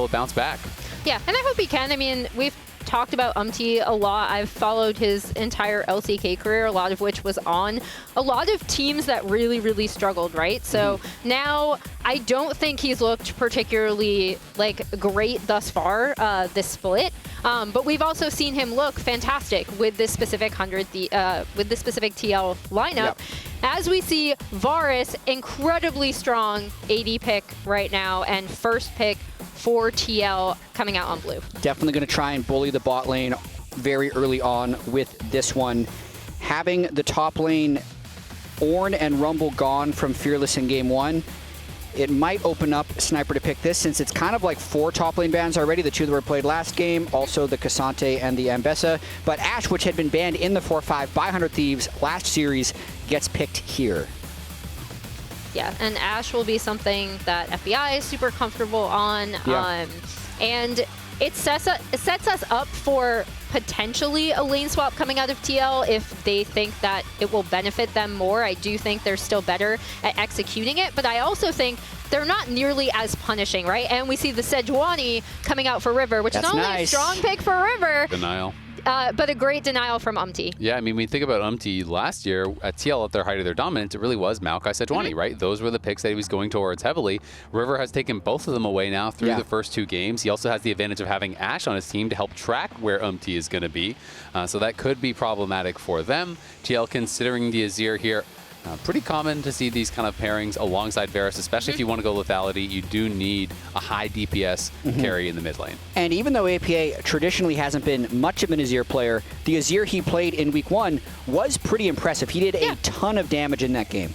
able to bounce back. Yeah, and I hope he can. I mean, we've talked about Umti a lot. I've followed his entire LCK career, a lot of which was on a lot of teams that really, really struggled, right? So now I don't think he's looked particularly like great thus far, this split. But we've also seen him look fantastic with this specific with this specific TL lineup. Yep. As we see Varus, incredibly strong AD pick right now, and first pick for TL coming out on blue. Definitely going to try and bully the bot lane very early on with this one. Having the top lane Ornn and Rumble gone from Fearless in game 1, it might open up Sniper to pick this, since it's kind of like 4 top lane bans already, the 2 that were played last game, also the Cassante and the Ambessa. But Ashe, which had been banned in the 4-5 by 100 Thieves last series, gets picked here. Yeah, and Ashe will be something that FBI is super comfortable on. Yeah. And it sets us up for potentially a lane swap coming out of TL if they think that it will benefit them more. I do think they're still better at executing it, but I also think they're not nearly as punishing, right? And we see the Sejuani coming out for River, which is not only a strong pick for River. Denial. But a great denial from Umti. Yeah, I mean, when you think about Umti last year at TL at their height of their dominance, it really was Maokai Sejuani, right? Those were the picks that he was going towards heavily. River has taken both of them away now through the first 2 games. He also has the advantage of having Ashe on his team to help track where Umti is going to be. So that could be problematic for them. TL considering the Azir here. Pretty common to see these kind of pairings alongside Varus, especially if you want to go lethality. You do need a high DPS carry in the mid lane. And even though APA traditionally hasn't been much of an Azir player, the Azir he played in week 1 was pretty impressive. He did a ton of damage in that game.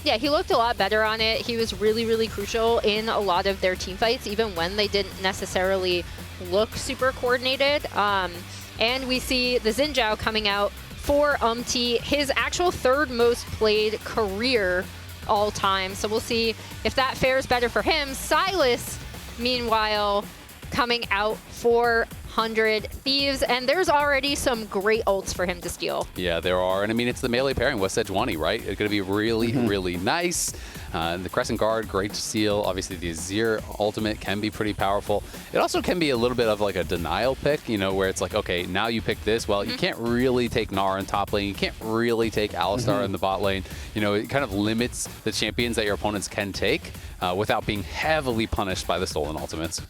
Yeah, he looked a lot better on it. He was really, really crucial in a lot of their team fights, even when they didn't necessarily look super coordinated. And we see the Zhao coming out for Umti, his actual 3rd most played career all time. So we'll see if that fares better for him. Sylas, meanwhile, coming out for 100 Thieves, and there's already some great ults for him to steal. Yeah, there are, and I mean, it's the melee pairing with Sejuani, right? It's going to be really, really nice. The Crescent Guard, great to steal. Obviously, the Azir ultimate can be pretty powerful. It also can be a little bit of like a denial pick, you know, where it's like, okay, now you pick this. Well, you can't really take Gnar in top lane. You can't really take Alistar in the bot lane. You know, it kind of limits the champions that your opponents can take without being heavily punished by the stolen ultimates.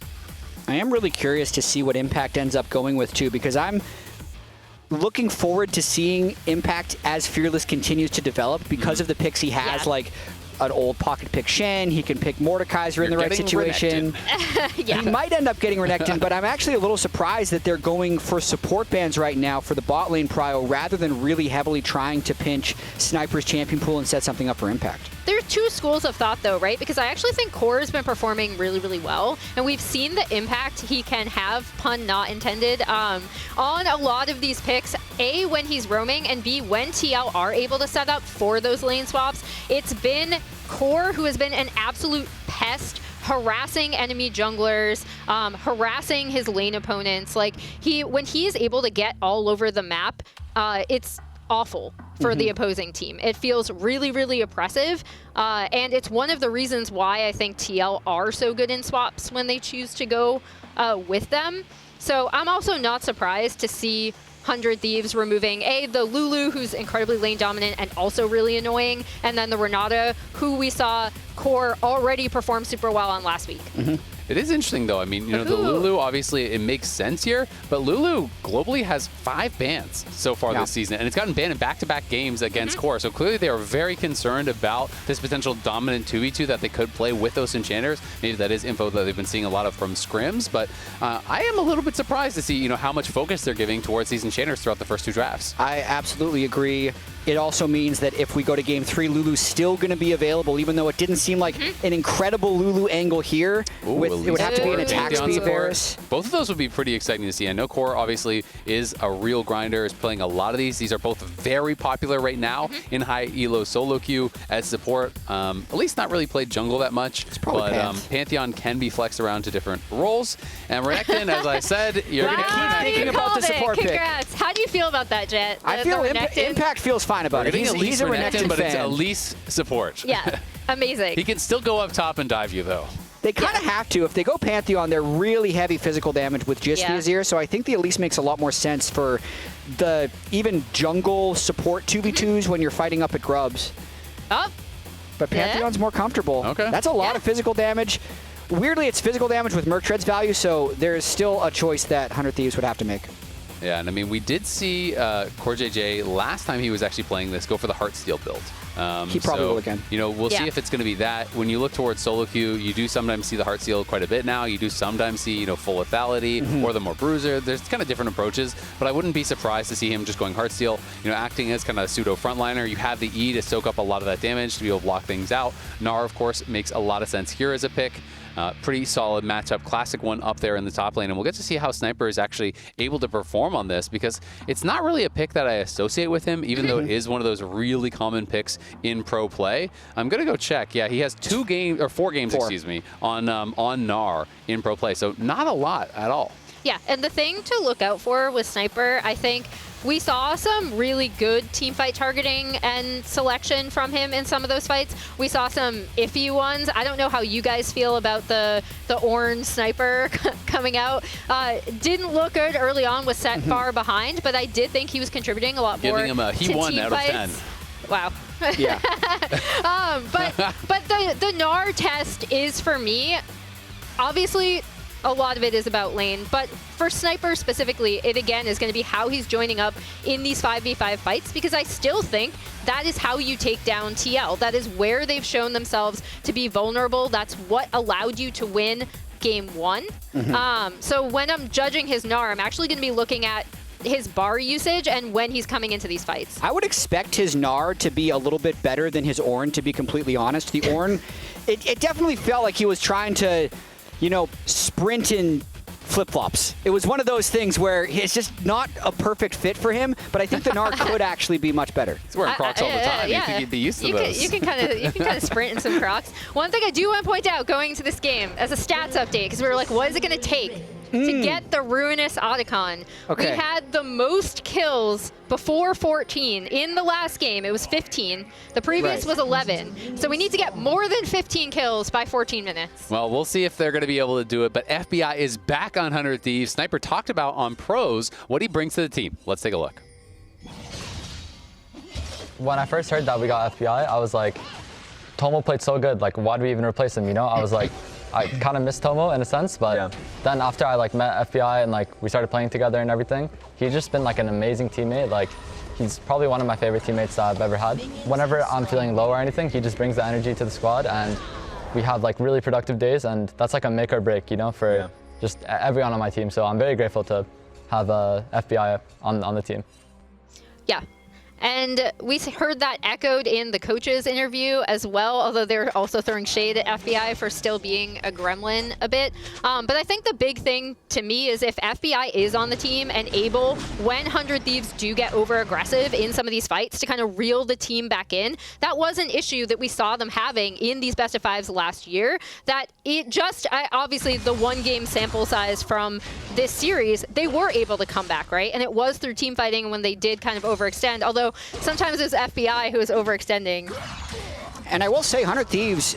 I am really curious to see what Impact ends up going with, too, because I'm looking forward to seeing Impact as Fearless continues to develop because of the picks he has, like an old pocket pick Shen. He can pick Mordekaiser in the right situation. He might end up getting Renekton, but I'm actually a little surprised that they're going for support bans right now for the bot lane prio rather than really heavily trying to pinch Sniper's champion pool and set something up for Impact. There are 2 schools of thought, though, right? Because I actually think Core has been performing really, really well. And we've seen the impact he can have, pun not intended, on a lot of these picks. A, when he's roaming, and B, when TL are able to set up for those lane swaps. It's been Core who has been an absolute pest, harassing enemy junglers, harassing his lane opponents. Like, when he is able to get all over the map, it's awful for the opposing team. It feels really, really oppressive, and it's one of the reasons why I think TL are so good in swaps when they choose to go with them. So I'm also not surprised to see 100 Thieves removing the Lulu, who's incredibly lane dominant and also really annoying, and then the Renata, who we saw Core already perform super well on last week. It is interesting, though. I mean, you know, the Lulu, obviously, it makes sense here, but Lulu globally has 5 bans so far this season, and it's gotten banned in back-to-back games against Core. So clearly they are very concerned about this potential dominant 2v2 that they could play with those enchanters. Maybe that is info that they've been seeing a lot of from scrims, but I am a little bit surprised to see, you know, how much focus they're giving towards these enchanters throughout the first 2 drafts. I absolutely agree. It also means that if we go to game 3, Lulu's still going to be available, even though it didn't seem like an incredible Lulu angle here. It would have to be an attack speed Varus. Both of those would be pretty exciting to see. I know Core obviously is a real grinder, is playing a lot of these. These are both very popular right now in high elo solo queue as support. At least not really played jungle that much, but Pantheon can be flexed around to different roles. And Renekton, as I said, you're going to keep thinking about the support pick. Congrats. How do you feel about that, Jatt? I feel Impact feels fine about it. He's a Renekton but fan. it's at least support. Yeah, amazing. He can still go up top and dive you, though. They kind of have to. If they go Pantheon, they're really heavy physical damage with just the Azir, so I think the Elise makes a lot more sense for the even jungle support 2v2s when you're fighting up at Grubs. Oh. But Pantheon's more comfortable. Okay. That's a lot of physical damage. Weirdly, it's physical damage with Merc Tread's value, so there's still a choice that 100 Thieves would have to make. Yeah, and I mean, we did see CoreJJ last time he was actually playing this go for the Heartsteel build. He probably will again. You know, we'll see if it's going to be that. When you look towards solo queue, you do sometimes see the Heartsteel quite a bit now. You do sometimes see, you know, full lethality or the more bruiser. There's kind of different approaches, but I wouldn't be surprised to see him just going Heartsteel, you know, acting as kind of a pseudo frontliner. You have the E to soak up a lot of that damage to be able to block things out. Gnar, of course, makes a lot of sense here as a pick. Pretty solid matchup, classic one up there in the top lane, and we'll get to see how Sniper is actually able to perform on this, because it's not really a pick that I associate with him, even though it is one of those really common picks in pro play. I'm gonna go check. Yeah, he has 4 games, excuse me, on Gnar in pro play, so not a lot at all. Yeah, and the thing to look out for with Sniper, I think we saw some really good teamfight targeting and selection from him in some of those fights. We saw some iffy ones. I don't know how you guys feel about the orange Sniper coming out. Didn't look good early on, was set far behind, but I did think he was contributing a lot more. Giving him a he won out of 10. Wow. Yeah. but the Gnar test is, for me, obviously a lot of it is about lane, but for Sniper specifically, it again is going to be how he's joining up in these 5v5 fights, because I still think that is how you take down TL. That is where they've shown themselves to be vulnerable. That's what allowed you to win game 1. So when I'm judging his Gnar, I'm actually going to be looking at his bar usage and when he's coming into these fights. I would expect his Gnar to be a little bit better than his Ornn, to be completely honest. The Ornn, it definitely felt like he was trying to, you know, sprint in flip-flops. It was one of those things where it's just not a perfect fit for him, but I think the Gnar could actually be much better. He's wearing Crocs all the time. You think he'd be used to those. You can kind of sprint in some Crocs. One thing I do want to point out going into this game as a stats update, because we were like, what is it going to take to get the ruinous Atakhan? Okay. We had the most kills before 14. In the last game, it was 15. The previous was 11. So we need to get more than 15 kills by 14 minutes. Well, we'll see if they're going to be able to do it, but FBI is back on 100 Thieves. Sniper talked about on pros what he brings to the team. Let's take a look. When I first heard that we got FBI, I was like, Tomo played so good, like why do we even replace him, you know? I was like, I kind of missed Tomo in a sense, but then after I like met FBI and like we started playing together and everything, he's just been like an amazing teammate. Like he's probably one of my favorite teammates that I've ever had. Whenever I'm feeling low or anything, he just brings the energy to the squad, and we have like really productive days, and that's like a make or break, you know, for just everyone on my team. So I'm very grateful to have FBI on the team. Yeah. And we heard that echoed in the coaches interview as well, although they're also throwing shade at FBI for still being a gremlin a bit. But I think the big thing to me is if FBI is on the team and able, when 100 Thieves do get over aggressive in some of these fights, to kind of reel the team back in. That was an issue that we saw them having in these best of fives last year, that it just, obviously the 1 game sample size from this series, they were able to come back, right? And it was through team fighting when they did kind of overextend, although sometimes it was FBI who was overextending. And I will say 100 Thieves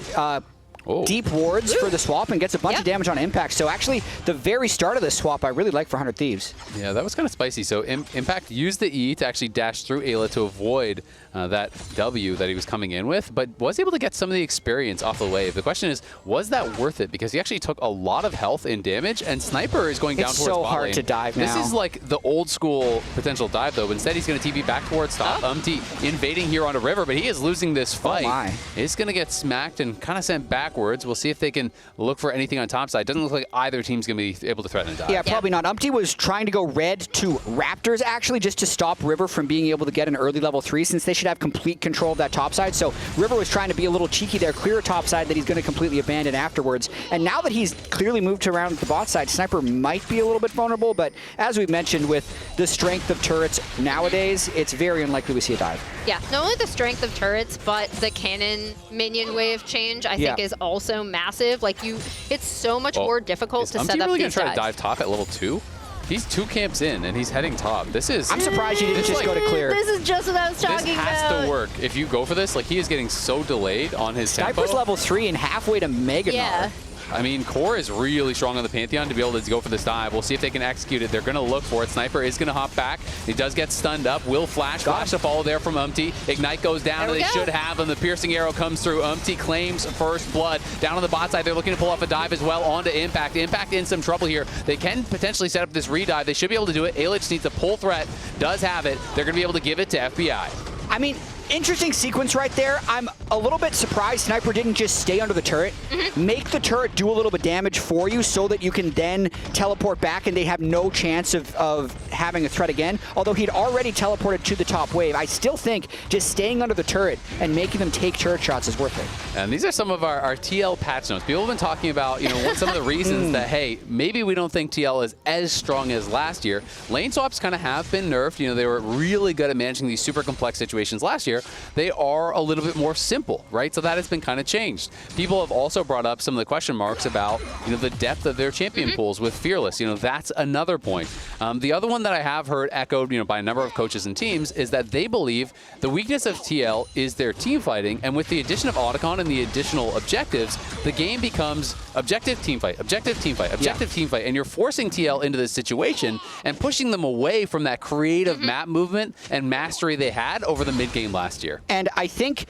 deep wards for the swap and gets a bunch of damage on impact. So actually, the very start of this swap I really like for 100 Thieves. Yeah, that was kind of spicy. So Impact used the E to actually dash through Eyla to avoid that W that he was coming in with, but was able to get some of the experience off the wave. The question is, was that worth it? Because he actually took a lot of health and damage, and Sniper is going down towards bot lane. It's so hard to dive now. This is like the old school potential dive, though. But instead, he's going to TP back towards top. Umti invading here on a river, but he is losing this fight. He's going to get smacked and kind of sent backwards. We'll see if they can look for anything on top side. Doesn't look like either team's going to be able to threaten a dive. Yeah, probably not. Umti was trying to go red to Raptors, actually, just to stop River from being able to get an early level 3, since they should have complete control of that top side. So River was trying to be a little cheeky there, clear a top side that he's going to completely abandon afterwards. And now that he's clearly moved around the bot side, Sniper might be a little bit vulnerable, but as we've mentioned, with the strength of turrets nowadays, it's very unlikely we see a dive. Yeah, not only the strength of turrets, but the cannon minion wave change, I think, is also massive. Like, it's so much more difficult to set up really these gonna try dives. to dive top at level 2? He's 2 camps in, and he's heading top. This is... I'm surprised he didn't just go to clear. This is just what I was talking about. This has to work. If you go for this, like, he is getting so delayed on his tempo. Sniper's level 3 and halfway to Mega Gnar. I mean, Core is really strong on the Pantheon to be able to go for this dive. We'll see if they can execute it. They're going to look for it. Sniper is going to hop back. He does get stunned up. Will flash. Flash to follow there from Umti. Ignite goes down, and they should have him. The piercing arrow comes through. Umti claims first blood. Down on the bot side, they're looking to pull off a dive as well onto Impact. Impact in some trouble here. They can potentially set up this redive. They should be able to do it. Eyla just needs a pull threat. Does have it. They're going to be able to give it to FBI. I mean, interesting sequence right there. I'm a little bit surprised Sniper didn't just stay under the turret, make the turret do a little bit of damage for you so that you can then teleport back and they have no chance of having a threat again. Although he'd already teleported to the top wave, I still think just staying under the turret and making them take turret shots is worth it. And these are some of our TL patch notes. People have been talking about, some of the reasons that, hey, maybe we don't think TL is as strong as last year. Lane swaps kind of have been nerfed. They were really good at managing these super complex situations last year. They are a little bit more simple, right? So that has been kind of changed. People have also brought up some of the question marks about, the depth of their champion pools with Fearless. That's another point. The other one that I have heard echoed, by a number of coaches and teams is that they believe the weakness of TL is their team fighting, and with the addition of Atakhan and the additional objectives, the game becomes objective team fight, objective team fight, objective team fight, and you're forcing TL into this situation and pushing them away from that creative map movement and mastery they had over the mid game last year. And I think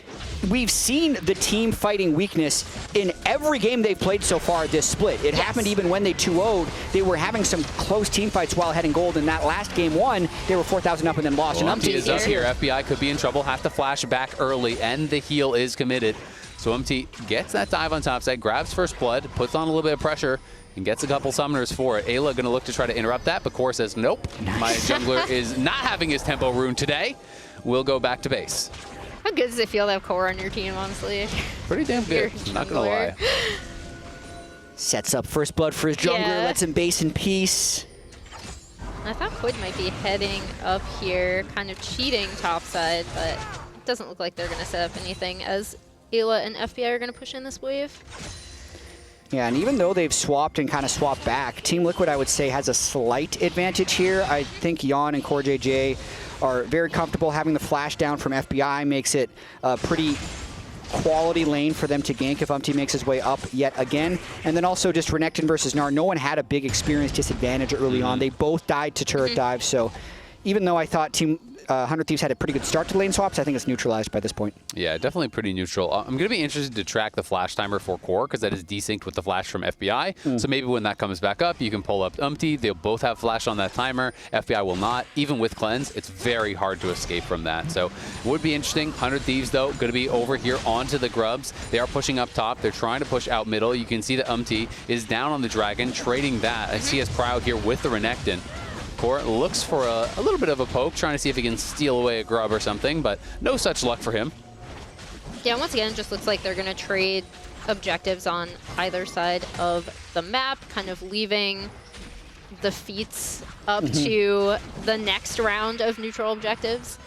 we've seen the team fighting weakness in every game they've played so far this split. It happened even when they 2-0'd. They were having some close team fights while heading gold. In that last game one, they were 4,000 up and then lost. Well, and Umti is up here. FBI could be in trouble, have to flash back early, and the heal is committed. So Umti gets that dive on top side, grabs first blood, puts on a little bit of pressure, and gets a couple summoners for it. Ayla going to look to try to interrupt that, but Core says, nope, my jungler is not having his tempo ruined today. We'll go back to base. How good does it feel to have Core on your team, honestly? Pretty damn good, not going to lie. Sets up first blood for his jungler, lets him base in peace. I thought Quid might be heading up here, kind of cheating topside, but it doesn't look like they're going to set up anything as Eyla and FBI are going to push in this wave. Yeah, and even though they've swapped and kind of swapped back, Team Liquid, I would say, has a slight advantage here. I think Yeon and CoreJJ are very comfortable. Having the flash down from FBI makes it a pretty quality lane for them to gank if Umti makes his way up yet again. And then also just Renekton versus Gnar. No one had a big experience disadvantage early on. They both died to turret dives, so even though I thought Team 100 Thieves had a pretty good start to lane swaps, I think it's neutralized by this point. Yeah, definitely pretty neutral. I'm going to be interested to track the flash timer for Core because that is desynced with the flash from FBI. So maybe when that comes back up, you can pull up Umti. They'll both have flash on that timer. FBI will not. Even with cleanse, it's very hard to escape from that. So it would be interesting. 100 Thieves, though, going to be over here onto the grubs. They are pushing up top. They're trying to push out middle. You can see that Umti is down on the dragon, trading that. I see us proud here with the Renekton. Core looks for a little bit of a poke, trying to see if he can steal away a grub or something, but no such luck for him. Yeah, once again, it just looks like they're going to trade objectives on either side of the map, kind of leaving the feats up to the next round of neutral objectives.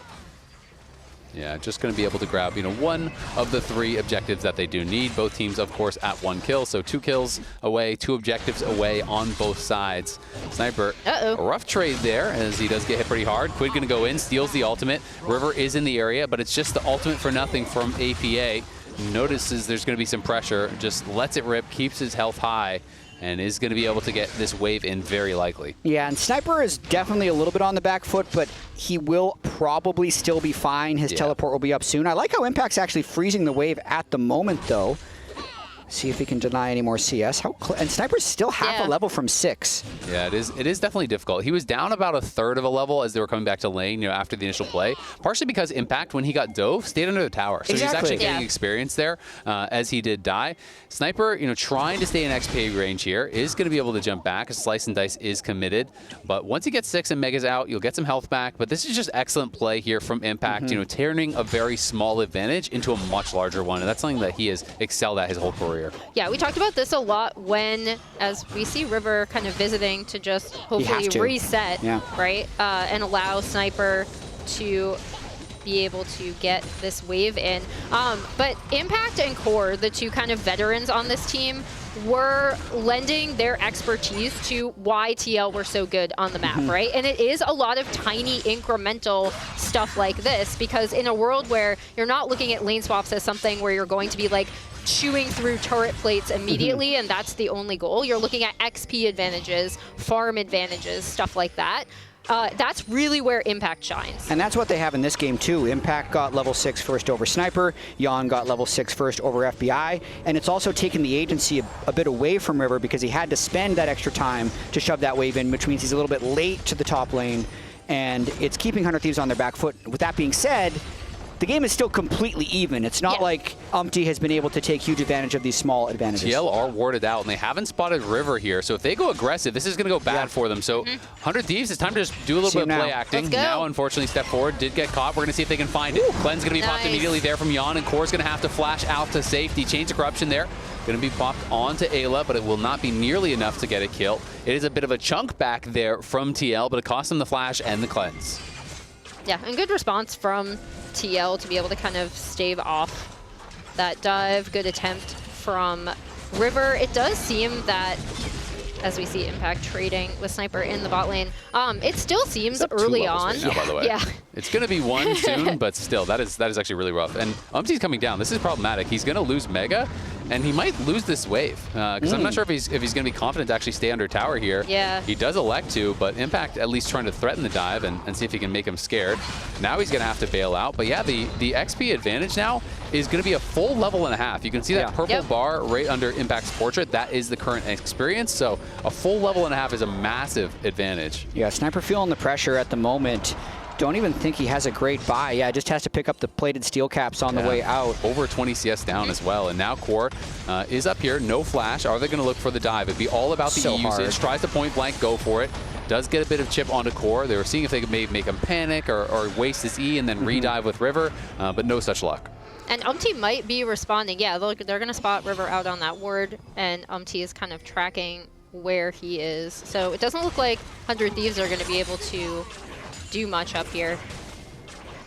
Yeah, just going to be able to grab, one of the 3 objectives that they do need. Both teams, of course, at 1 kill. So 2 kills away, 2 objectives away on both sides. Sniper, a rough trade there as he does get hit pretty hard. Quid going to go in, steals the ultimate. River is in the area, but it's just the ultimate for nothing from APA. Notices there's going to be some pressure, just lets it rip, keeps his health high, and is going to be able to get this wave in very likely. Yeah, and Sniper is definitely a little bit on the back foot, but he will probably still be fine. His teleport will be up soon. I like how Impact's actually freezing the wave at the moment, though. See if he can deny any more CS. And Sniper's still half a level from 6. Yeah, it is definitely difficult. He was down about a third of a level as they were coming back to lane, after the initial play. Partially because Impact, when he got dove, stayed under the tower. So he's actually getting experience there as he did die. Sniper, trying to stay in XP range here, is going to be able to jump back. A slice and dice is committed. But once he gets 6 and Mega's out, you'll get some health back. But this is just excellent play here from Impact, turning a very small advantage into a much larger one. And that's something that he has excelled at his whole career. Yeah, we talked about this a lot as we see River kind of visiting to just hopefully reset, right? And allow Sniper to be able to get this wave in. But Impact and Core, the 2 kind of veterans on this team, were lending their expertise to why TL were so good on the map, right? And it is a lot of tiny incremental stuff like this, because in a world where you're not looking at lane swaps as something where you're going to be like chewing through turret plates immediately, and that's the only goal. You're looking at XP advantages, farm advantages, stuff like that. That's really where Impact shines. And that's what they have in this game too. Impact got level 6 first over Sniper, Yeon got level 6 first over FBI, and it's also taken the agency a bit away from River because he had to spend that extra time to shove that wave in, which means he's a little bit late to the top lane, and it's keeping 100 Thieves on their back foot. With that being said, the game is still completely even. It's not like Umti has been able to take huge advantage of these small advantages. TL are warded out, and they haven't spotted River here. So if they go aggressive, this is going to go bad for them. So 100 Thieves, it's time to just do a little bit of play acting. Now, unfortunately, step forward did get caught. We're going to see if they can find it. Clean's going to be popped immediately there from Yeon, and Core's going to have to flash out to safety. Chains of Corruption there. Going to be popped onto Eyla, but it will not be nearly enough to get a kill. It is a bit of a chunk back there from TL, but it cost them the flash and the cleanse. Yeah, and good response from TL to be able to kind of stave off that dive. Good attempt from River. It does seem that, as we see Impact trading with Sniper in the bot lane, it still seems early on. Right now, by the way. Yeah. It's going to be 1 soon, but still, that is actually really rough. And Umti's coming down. This is problematic. He's going to lose Mega, and he might lose this wave. Because I'm not sure if he's going to be confident to actually stay under tower here. Yeah. He does elect to, but Impact at least trying to threaten the dive and see if he can make him scared. Now he's going to have to bail out. But yeah, the XP advantage now is going to be a full level and a half. You can see that purple bar right under Impact's portrait. That is the current experience. So a full level and a half is a massive advantage. Yeah, Sniper feeling the pressure at the moment. Don't even think he has a great buy. Yeah, just has to pick up the plated steel caps on the way out. Over 20 CS down as well. And now Core is up here. No flash. Are they going to look for the dive? It'd be all about the E usage. Tries to point blank, go for it. Does get a bit of chip onto Core. They were seeing if they could maybe make him panic or waste his E and then re-dive with River, but no such luck. And Umti might be responding. Yeah, look, they're going to spot River out on that ward, and Umti is kind of tracking where he is. So it doesn't look like 100 Thieves are going to be able to do much up here.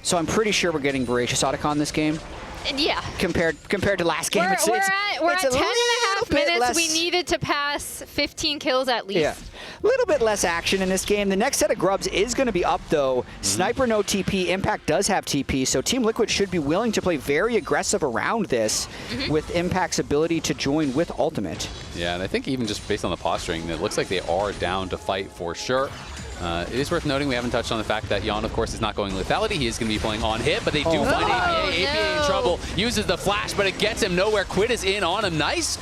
So I'm pretty sure we're getting Voracious Atakhan this game. And yeah. Compared to last game. We're at 10.5 minutes. Less. We needed to pass 15 kills at least. Yeah. A little bit less action in this game. The next set of grubs is going to be up, though. Sniper no TP. Impact does have TP, so Team Liquid should be willing to play very aggressive around this with Impact's ability to join with Ultimate. Yeah, and I think even just based on the posturing, it looks like they are down to fight for sure. It is worth noting we haven't touched on the fact that Yeon, of course, is not going lethality. He is going to be playing on hit, but they do find APA. APA in trouble. Uses the flash, but it gets him nowhere. Quid is in on him. Nice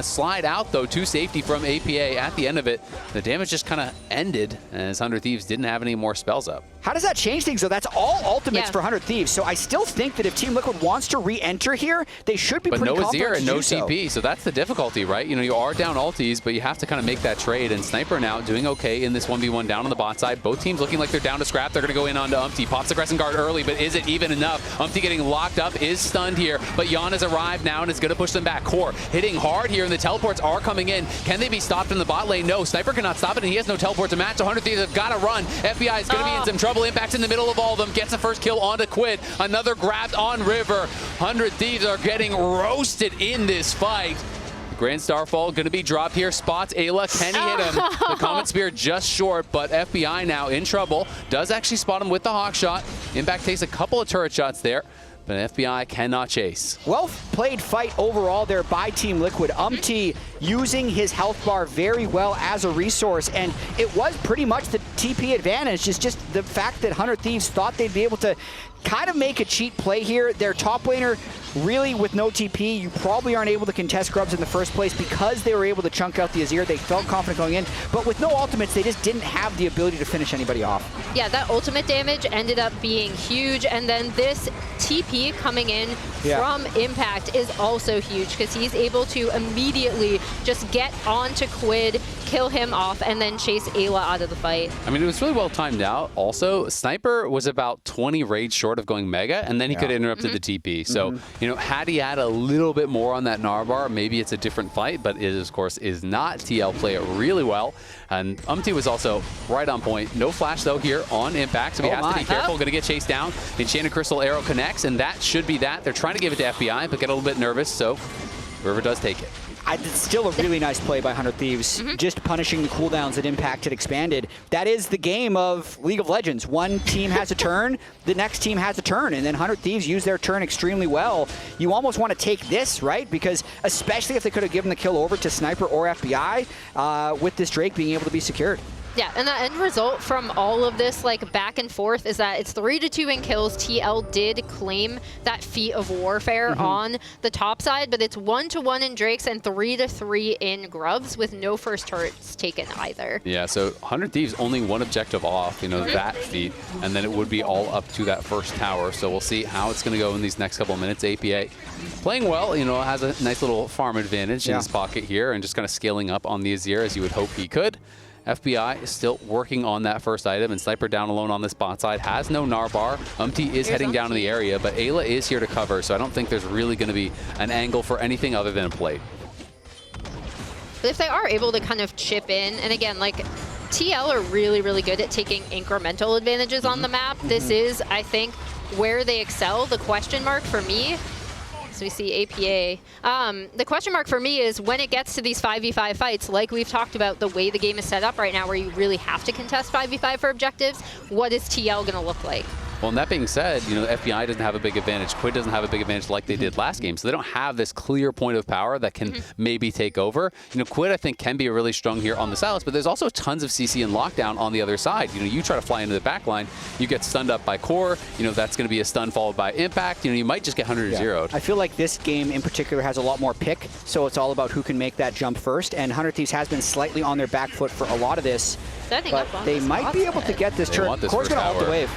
slide out, though, to safety from APA at the end of it. The damage just kind of ended as 100 Thieves didn't have any more spells up. How does that change things, though? That's all ultimates for 100 Thieves. So I still think that if Team Liquid wants to re-enter here, they should be pretty confident. But no Azir and no TP, so. so that's the difficulty, right? You know, you are down ultis, but you have to kind of make that trade. And Sniper now doing okay in this 1v1 down on the bot side. Both teams looking like they're down to scrap. They're going to go in onto Umti. Pops the Crescent Guard early, but is it even enough? Umti getting locked up, is stunned here, but Yeon has arrived now and is going to push them back. Core hitting hard here, and the teleports are coming in. Can they be stopped in the bot lane? No, Sniper cannot stop it, and he has no teleport to match. 100 Thieves have got to run. FBI is going to be in some trouble. Impact's in the middle of all of them. Gets the first kill onto Quid. Another grab on River. 100 Thieves are getting roasted in this fight. Grand Starfall going to be dropped here. Spots Eyla. Can he hit him? The Comet Spear just short, but FBI now in trouble. Does actually spot him with the Hawk Shot. Impact takes a couple of turret shots there, but FBI cannot chase. Well played fight overall there by Team Liquid. Umti using his health bar very well as a resource, and it was pretty much the TP advantage. It's just the fact that 100 Thieves thought they'd be able to kind of make a cheat play here. Their top laner, really with no TP, you probably aren't able to contest grubs in the first place because they were able to chunk out the Azir. They felt confident going in, but with no ultimates, they just didn't have the ability to finish anybody off. Yeah, that ultimate damage ended up being huge, and then this TP coming in from Impact is also huge because he's able to immediately just get onto Quid, kill him off, and then chase Eyla out of the fight. I mean, it was really well timed out. Also, Sniper was about 20 raids short of going Mega, and then he could have interrupted the TP. So, you know, had he had a little bit more on that Gnar bar, maybe it's a different fight, but it, of course, is not. TL play it really well. And Umti was also right on point. No flash, though, here on Impact, so he has to be careful. Going to get chased down. The Enchanted Crystal Arrow connects, and that should be that. They're trying to give it to FBI, but get a little bit nervous, so River does take it. It's still a really nice play by 100 Thieves, just punishing the cooldowns that Impact had expanded. That is the game of League of Legends. One team has a turn, the next team has a turn, and then 100 Thieves use their turn extremely well. You almost want to take this, right? Because especially if they could have given the kill over to Sniper or FBI, with this Drake being able to be secured. Yeah, and the end result from all of this like back and forth is that it's 3-2 in kills. TL did claim that feat of warfare on the top side, but it's 1-1 in Drakes and 3-3 in Grubs with no first turrets taken either. Yeah, so 100 Thieves only one objective off, you know, that feat, and then it would be all up to that first tower. So we'll see how it's going to go in these next couple of minutes. APA playing well, you know, has a nice little farm advantage in his pocket here and just kind of scaling up on the Azir as you would hope he could. FBI is still working on that first item, and Sniper down alone on this bot side, has no Gnar bar. Umti is heading down in the area, but Eyla is here to cover, so I don't think there's really going to be an angle for anything other than a plate. But if they are able to kind of chip in, and again, like, TL are really, really good at taking incremental advantages on the map. This is, I think, where they excel. The question mark for me, so we see APA. The question mark for me is when it gets to these 5v5 fights, like we've talked about, the way the game is set up right now where you really have to contest 5v5 for objectives, what is TL going to look like? Well, and that being said, you know, FBI doesn't have a big advantage. Quid doesn't have a big advantage like they did last game, so they don't have this clear point of power that can maybe take over. You know, Quid, I think, can be really strong here on the Sylas, but there's also tons of CC and lockdown on the other side. You know, you try to fly into the back line, you get stunned up by Core, you know, that's going to be a stun followed by Impact. You know, you might just get 100-0'd. I feel like this game in particular has a lot more pick, so it's all about who can make that jump first, and 100 Thieves has been slightly on their back foot for a lot of this, but they might be able to get this turn. Core's going to ult the wave.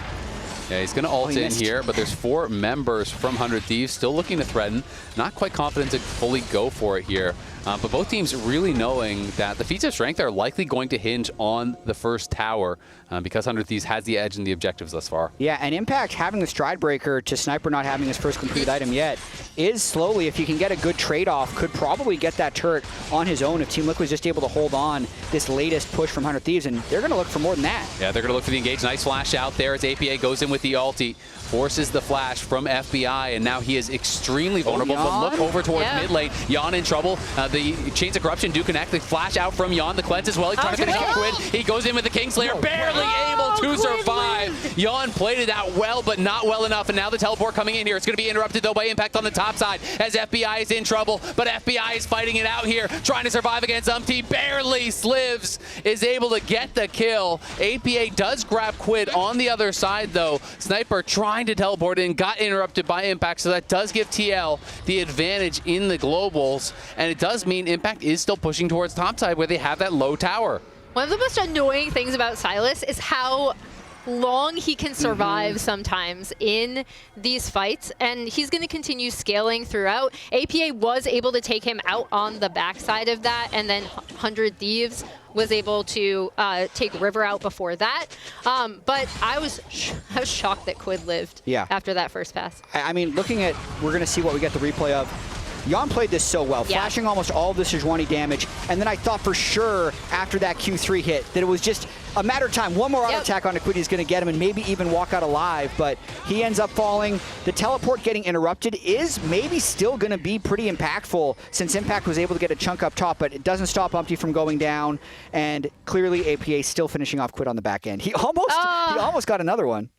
Yeah, he's going to ult in here, but there's 4 members from 100 Thieves still looking to threaten. Not quite confident to fully go for it here. But both teams really knowing that the feats of strength are likely going to hinge on the first tower because 100 Thieves has the edge in the objectives thus far. Yeah, and Impact having the Stride Breaker to Sniper not having his first completed item yet is slowly, if he can get a good trade-off, could probably get that turret on his own if Team Liquid is just able to hold on this latest push from 100 Thieves, and they're going to look for more than that. Yeah, they're going to look for the engage. Nice flash out there as APA goes in with the ulti, forces the flash from FBI, and now he is extremely vulnerable. But look over towards mid lane. Yeon in trouble. The Chains of Corruption do connect. The flash out from Yeon. The cleanse as well. He's trying to finish off Quid. He goes in with the Kingslayer, barely able to survive. Yeon played it out well, but not well enough. And now the teleport coming in here. It's going to be interrupted though by Impact on the top side as FBI is in trouble. But FBI is fighting it out here, trying to survive against Umti. Barely. Slivs is able to get the kill. APA does grab Quid on the other side though. Sniper trying to teleport in, got interrupted by Impact, so that does give TL the advantage in the globals, and it does mean Impact is still pushing towards topside where they have that low tower. One of the most annoying things about Sylas is how long he can survive sometimes in these fights, and he's going to continue scaling throughout. APA was able to take him out on the backside of that, and then 100 Thieves was able to take River out before that. But I was shocked that Quid lived after that first pass. I mean, looking at, we're going to see what we get the replay of. Yeon played this so well, flashing almost all of the Sejuani damage, and then I thought for sure after that Q3 hit that it was just a matter of time. One more auto attack on Quid is going to get him and maybe even walk out alive, but he ends up falling. The teleport getting interrupted is maybe still going to be pretty impactful since Impact was able to get a chunk up top, but it doesn't stop Umti from going down, and clearly APA still finishing off Quid on the back end. He almost got another one.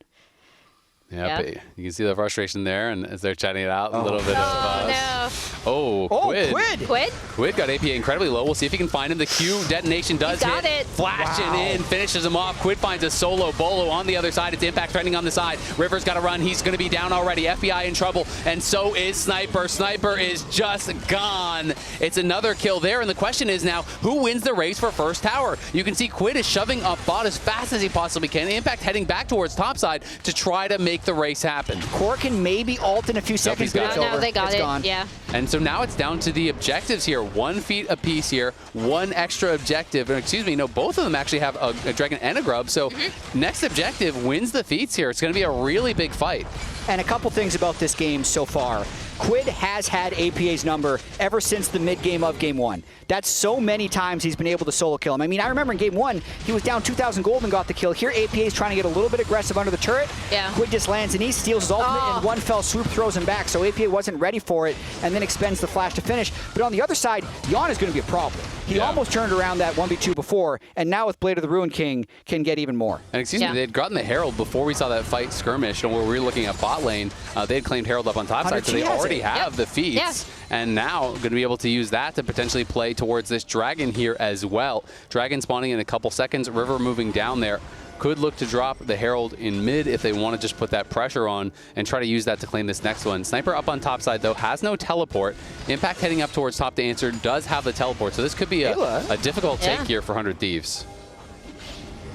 Yeah, but you can see the frustration there, and as they're chatting it out, a little bit of Quid. Quid got APA incredibly low. We'll see if he can find him. The Q detonation does hit. Flashing in, finishes him off. Quid finds a solo bolo on the other side. It's Impact threatening on the side. River's got to run. He's going to be down already. FBI in trouble, and so is Sniper. Sniper is just gone. It's another kill there, and the question is now, who wins the race for first tower? You can see Quid is shoving up bot as fast as he possibly can. Impact heading back towards topside to try to make the race happen. Core can maybe ult in a few seconds, but it's over. No, they got it. Gone. Yeah. And so now it's down to the objectives here. 1 feat apiece here, 1 extra objective. Excuse me, no, both of them actually have a dragon and a grub. So next objective wins the feats here. It's going to be a really big fight. And a couple things about this game so far. Quid has had APA's number ever since the mid-game of Game 1. That's so many times he's been able to solo kill him. I mean, I remember in Game 1, he was down 2,000 gold and got the kill. Here, APA is trying to get a little bit aggressive under the turret. Yeah. Quid just lands and he steals his ultimate, and one fell swoop throws him back, so APA wasn't ready for it, and then expends the flash to finish. But on the other side, Yeon is going to be a problem. He almost turned around that 1v2 before, and now with Blade of the Ruin King, can get even more. And excuse me, they'd gotten the Herald before we saw that fight skirmish, and where we were looking at bot lane, they had claimed Herald up on top side, so they already have the feats. And now going to be able to use that to potentially play towards this dragon here as well. Dragon spawning in a couple seconds, River moving down there. Could look to drop the Herald in mid if they want to just put that pressure on and try to use that to claim this next one. Sniper up on top side, though, has no teleport. Impact heading up towards top to answer, does have the teleport. So this could be a difficult take here for 100 Thieves.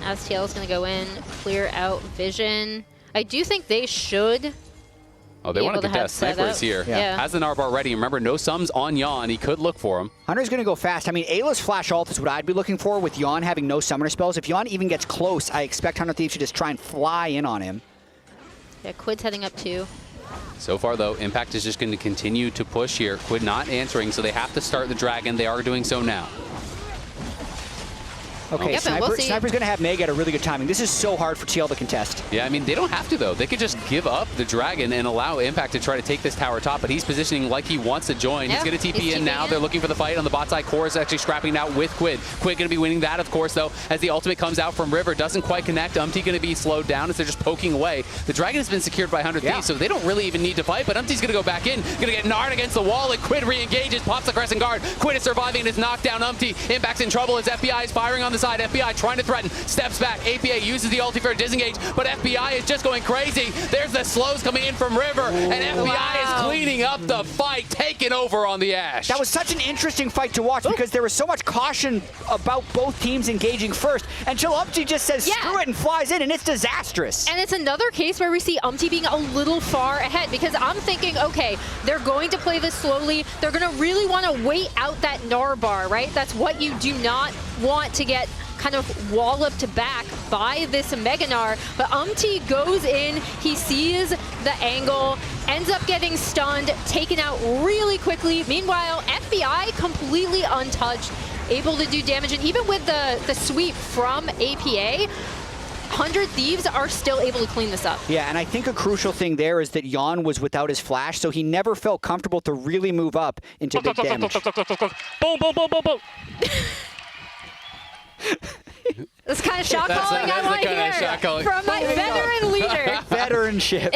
Aztl is going to go in, clear out vision. I do think they should... Oh, they want to contest. Sniper's here. Has the Gnar bar ready. Remember, no sums on Yeon. He could look for him. Hunter's going to go fast. I mean, Ayla's flash ult is what I'd be looking for with Yeon having no summoner spells. If Yeon even gets close, I expect 100 Thieves to just try and fly in on him. Yeah, Quid's heading up too. So far, though, Impact is just going to continue to push here. Quid not answering, so they have to start the Dragon. They are doing so now. Okay, Sniper's going to have Meg at a really good timing. This is so hard for TL to contest. Yeah, I mean, they don't have to, though. They could just give up the Dragon and allow Impact to try to take this tower top, but he's positioning like he wants to join. He's going to TP in now. They're looking for the fight on the bot side. Core is actually scrapping out with Quid. Quid going to be winning that, of course, though, as the ultimate comes out from River. Doesn't quite connect. Umti going to be slowed down as they're just poking away. The Dragon has been secured by 100 Thieves, so they don't really even need to fight, but Umti's going to go back in. Going to get Gnarred against the wall, and Quid re-engages, pops the Crescent Guard. Quid is surviving and is knocked down. Umti. Impact's in trouble as FBI is firing on the side. FBI trying to threaten, steps back. APA uses the ulti for a disengage, but FBI is just going crazy. There's the slows coming in from River, and FBI is cleaning up the fight, taking over on the Ashe. That was such an interesting fight to watch because there was so much caution about both teams engaging first until Umti just says screw it and flies in, and it's disastrous. And it's another case where we see Umti being a little far ahead because I'm thinking, okay, they're going to play this slowly. They're going to really want to wait out that Gnar bar, right? That's what you do not want to get kind of walloped back by this Mega Gnar, but Umti goes in, he sees the angle, ends up getting stunned, taken out really quickly. Meanwhile, FBI completely untouched, able to do damage, and even with the sweep from APA, 100 Thieves are still able to clean this up. Yeah, and I think a crucial thing there is that Yeon was without his flash, so he never felt comfortable to really move up into big damage. Boom, boom, boom, boom, boom. This kind of shot calling I want to hear from my veteran leader. Veteranship.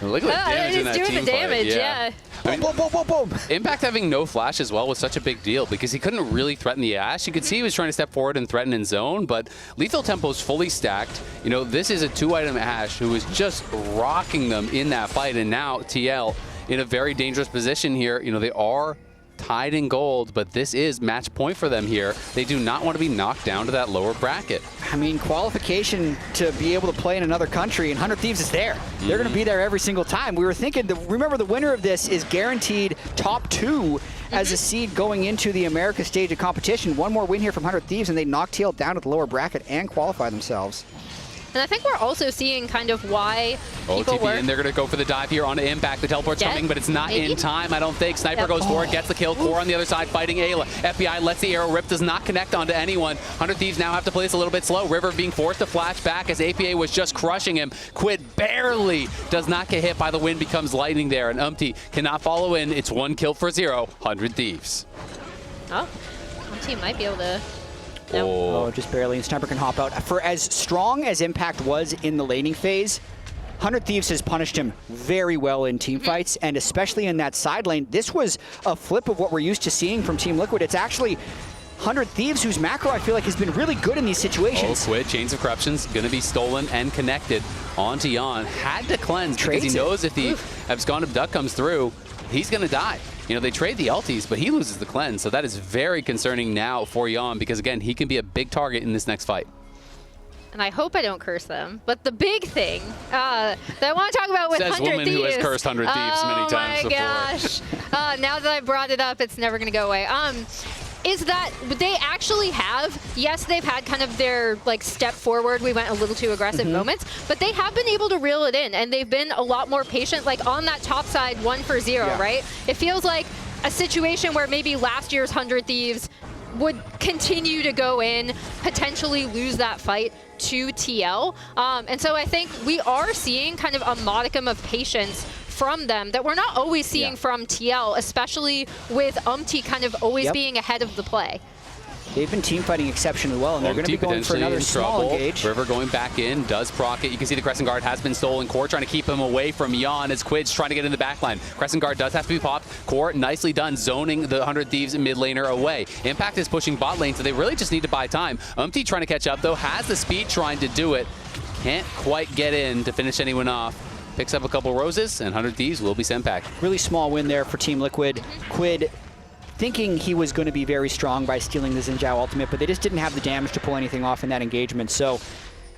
Look at the damage in that doing the damage, yeah. I mean, boom, boom, boom, boom. Impact having no flash as well was such a big deal because he couldn't really threaten the Ashe. You could see he was trying to step forward and threaten in zone, but lethal tempo is fully stacked. You know, this is a 2-item Ashe who is just rocking them in that fight, and now TL in a very dangerous position here. You know, they are tied in gold, but this is match point for them here. They do not want to be knocked down to that lower bracket. I mean, qualification to be able to play in another country, and 100 Thieves is there. They're going to be there every single time. We were thinking, remember the winner of this is guaranteed top 2 as a seed going into the America stage of competition. One more win here from 100 Thieves, and they knock TL down to the lower bracket and qualify themselves. And I think we're also seeing kind of why people were... And they're going to go for the dive here on Impact. The teleport's coming, but it's not in time, I don't think. Sniper goes for it, gets the kill. Core on the other side fighting Eyla. FBI lets the arrow rip, does not connect onto anyone. 100 Thieves now have to play this a little bit slow. River being forced to flash back as APA was just crushing him. Quid barely does not get hit by the wind, becomes lightning there, and Umti cannot follow in. It's 1 kill for 0. 100 Thieves. Oh, Umti might be able to... Nope. Oh, just barely, and Sniper can hop out. For as strong as Impact was in the laning phase, 100 Thieves has punished him very well in team fights, and especially in that side lane. This was a flip of what we're used to seeing from Team Liquid. It's actually 100 Thieves whose macro, I feel like, has been really good in these situations. Quid, Chains of Corruptions, going to be stolen and connected onto Yeon. Had to cleanse because he knows if the Abscond Abduct comes through, he's going to die. You know, they trade the ultis, but he loses the cleanse, so that is very concerning now for Yeon because, again, he can be a big target in this next fight. And I hope I don't curse them, but the big thing that I want to talk about with 100 Thieves... Says woman who has cursed 100 Thieves many times before. Oh my gosh. Now that I brought it up, it's never going to go away. is that they actually have, yes, they've had kind of their like step forward, we went a little too aggressive moments, but they have been able to reel it in, and they've been a lot more patient, like on that top side 1-for-0, right? It feels like a situation where maybe last year's 100 Thieves would continue to go in, potentially lose that fight to TL. And so I think we are seeing kind of a modicum of patience from them that we're not always seeing from TL, especially with Umti kind of always being ahead of the play. They've been team fighting exceptionally well, and they're going to be going for another small engage. River going back in, does proc it. You can see the Crescent Guard has been stolen. Core trying to keep him away from Yeon as Quid's trying to get in the backline. Crescent Guard does have to be popped. Core, nicely done, zoning the 100 Thieves mid laner away. Impact is pushing bot lane, so they really just need to buy time. Umti trying to catch up, though, has the speed trying to do it. Can't quite get in to finish anyone off. Picks up a couple roses, and 100 Thieves will be sent back. Really small win there for Team Liquid. Quid thinking he was going to be very strong by stealing the Zhao ultimate, but they just didn't have the damage to pull anything off in that engagement. So